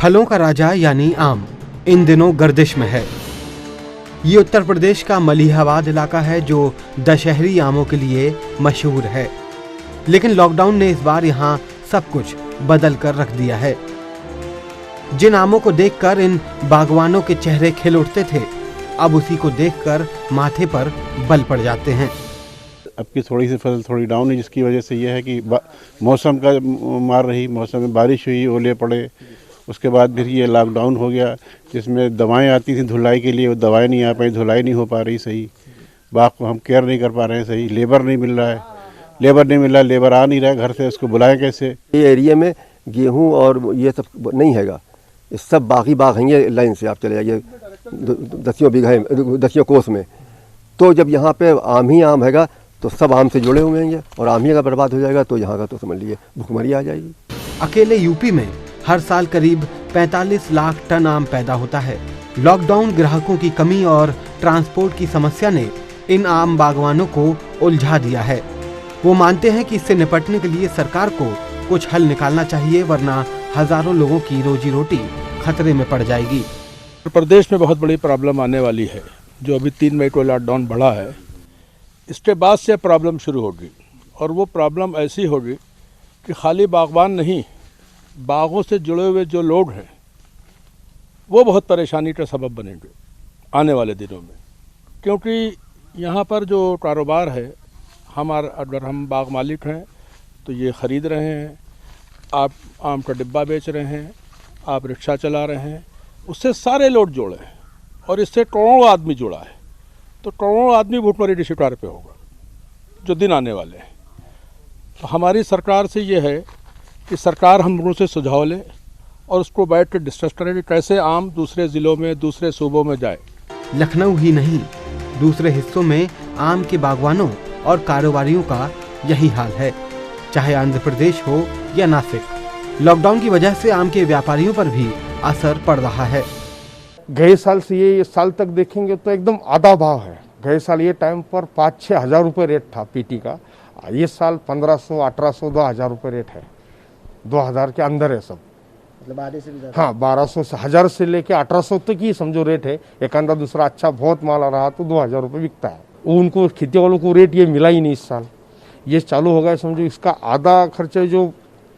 फलों का राजा यानी आम इन दिनों गर्दिश में है। ये उत्तर प्रदेश का मलिहाबाद इलाका है जो दशहरी आमों के लिए मशहूर है। लेकिन लॉकडाउन ने इस बार यहाँ सब कुछ बदल कर रख दिया है। जिन आमों को देखकर इन बागवानों के चेहरे खिल उठते थे, अब उसी को देखकर माथे पर बल पड़ जाते हैं। अब की थोड़ी सी फसल थोड़ी डाउन है, जिसकी वजह से यह है कि मौसम का मार रही, मौसम में बारिश हुई, ओले पड़े, उसके बाद फिर ये लॉकडाउन हो गया, जिसमें दवाएं आती थी धुलाई के लिए, वो दवाएं नहीं आ पाई, धुलाई नहीं हो पा रही सही, बाग को हम केयर नहीं कर पा रहे हैं सही, लेबर नहीं मिल रहा है, लेबर आ नहीं रहा है घर से, उसको बुलाएं कैसे। ये एरिया में गेहूँ और ये सब नहीं हैगा, ये सब बाकी बाग हैं, ये लाइन से आप चले जाइए 10 कोस में। तो जब यहाँ पे आम ही आम हैगा तो सब आम से जुड़े हुए हैं, और आम ही अगर बर्बाद हो जाएगा तो यहाँ का तो समझ लीजिए भुखमरी आ जाएगी। अकेले यूपी में हर साल करीब 45 लाख टन आम पैदा होता है। लॉकडाउन, ग्राहकों की कमी और ट्रांसपोर्ट की समस्या ने इन आम बागवानों को उलझा दिया है। वो मानते हैं कि इससे निपटने के लिए सरकार को कुछ हल निकालना चाहिए, वरना हजारों लोगों की रोजी रोटी खतरे में पड़ जाएगी। उत्तर प्रदेश में बहुत बड़ी प्रॉब्लम आने वाली है। जो अभी 3 मई को लॉकडाउन बढ़ा है, इसके बाद से प्रॉब्लम शुरू होगी, और वो प्रॉब्लम ऐसी होगी कि खाली बागवान नहीं, बागों से जुड़े हुए जो लोग हैं वो बहुत परेशानी का सबब बनेंगे आने वाले दिनों में। क्योंकि यहाँ पर जो कारोबार है, अगर हम बाग मालिक हैं तो ये ख़रीद रहे हैं, आप आम का डिब्बा बेच रहे हैं, आप रिक्शा चला रहे हैं, उससे सारे लोग जुड़े हैं और इससे करोड़ों आदमी जुड़ा है। तो करोड़ों आदमी भूखमरी के शिकार पे होगा जो दिन आने वाले हैं। तो हमारी सरकार से ये है कि सरकार हम लोगों से सुझाव ले और उसको बैठ कर डिस्कस करें कि कैसे आम दूसरे ज़िलों में, दूसरे सूबों में जाए। लखनऊ ही नहीं, दूसरे हिस्सों में आम के बागवानों और कारोबारियों का यही हाल है, चाहे आंध्र प्रदेश हो या नासिक। लॉकडाउन की वजह से आम के व्यापारियों पर भी असर पड़ रहा है। गए साल से ये साल तक देखेंगे तो एकदम आधा भाव है। गए साल ये टाइम पर 5-6 हज़ार रुपये रेट था पीटी का, ये साल 1500, 1800, 2000 रुपये रेट है। 2000 के अंदर है सब, मतलब आधे से भी ज़्यादा। हाँ, 1200 से 1000 से लेके 1800 तक ही समझो रेट है। एक अंदर दूसरा अच्छा बहुत माल आ रहा तो 2000 रुपये बिकता है। उनको खेती वालों को रेट ये मिला ही नहीं इस साल। ये चालू हो गया, समझो इसका आधा खर्चा जो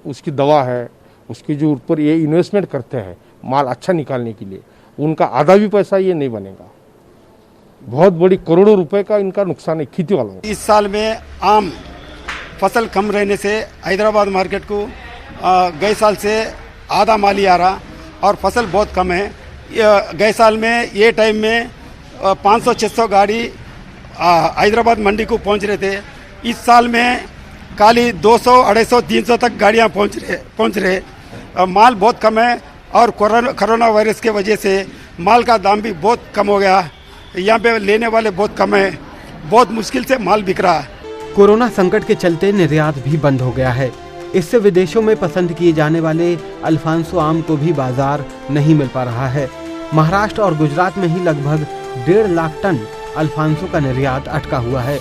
उसकी दवा है, उसकी जो ऊपर ये इन्वेस्टमेंट करते हैं माल अच्छा निकालने के लिए, उनका आधा भी पैसा ये नहीं बनेगा। बहुत बड़ी करोड़ों रुपए का इनका नुकसान है खेती वालों को। इस साल में आम फसल कम रहने से हैदराबाद मार्केट को गए साल से आधा माल ही आ रहा और फसल बहुत कम है। गए साल में ये टाइम में 500-600 गाड़ी हैदराबाद मंडी को पहुंच रहे थे। इस साल में खाली 200, 250, 300 तक गाड़ियां पहुंच रहे। माल बहुत कम है और कोरोना वायरस के वजह से माल का दाम भी बहुत कम हो गया। यहाँ पे लेने वाले बहुत कम है, बहुत मुश्किल से माल बिक रहा है। कोरोना संकट के चलते निर्यात भी बंद हो गया है। इससे विदेशों में पसंद किए जाने वाले अल्फांसो आम को भी बाजार नहीं मिल पा रहा है। महाराष्ट्र और गुजरात में ही लगभग 1.5 लाख टन अल्फांसो का निर्यात अटका हुआ है।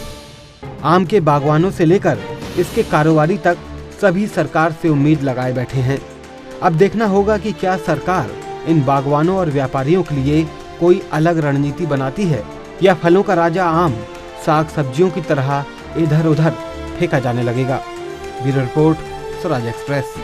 आम के बागवानों से लेकर इसके कारोबारी तक सभी सरकार से उम्मीद लगाए बैठे हैं। अब देखना होगा कि क्या सरकार इन बागवानों और व्यापारियों के लिए कोई अलग रणनीति बनाती है, या फलों का राजा आम साग सब्जियों की तरह इधर उधर फेंका जाने लगेगा। Bureau report, Swaraj express.